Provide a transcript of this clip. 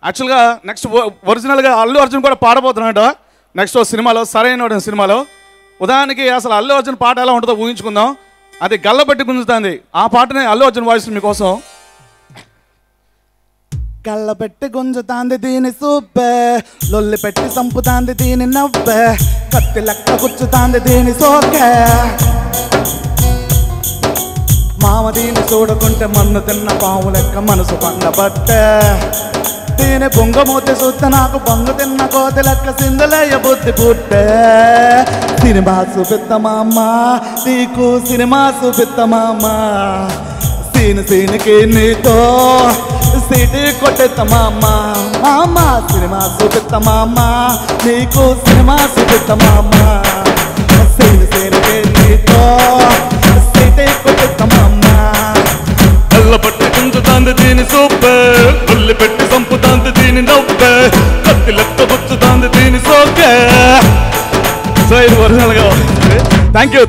యాక్చువల్గా నెక్స్ట్ ఒరిజినల్గా అల్లు అర్జున్ కూడా పాడబోతున్నాడు నెక్స్ట్ సినిమాలో, సరైన సినిమాలో. ఉదాహరణకి అసలు అల్లు అర్జున్ పాట ఎలా ఉంటుందో ఊహించుకుందాం. అది గల్లబెట్టి గుంజుతుంది. ఆ పాటనే అల్లు అర్జున్ వాయిస్ మీకోసం. గల్లబెట్టి గుంజుతాంది దీని సూపే, లొల్లి పెట్టి సంపుతాంది దీని నవ్వే, కత్తి లెక్క గుచ్చుతాంది దీని సోకే, మామ దీన్ని చూడకుంటే మన్ను తిన్న పాము లెక్క మనసు పండబట్టే, దీని బొంగమూతి చూస్తే నాకు బొంగ తిన్న కోతి లెక్క సిందులయ్య బుద్ధి పుట్టే. సినిమా చూపిత్తమామ నీకు, సినిమా చూపిత్తమామ, సీనికి నీతో సిటీ కొట్టెత్తమామ, మామ సినిమా చూపిత్తమామ నీకు, సినిమా చూపిత్తమామ, సీనికి నీతో సిటీ కొట్టెత్తమామ. గల్లబట్టి గుంజుతాంది దీని సూపే, ఉల్లి పెట్టి సంపుతాంది దీని నవ్వే, కత్తి లెక్క గుచ్చుతాంది దీని సోకే. సో ఇది ఒరిజినల్గా. Thank you.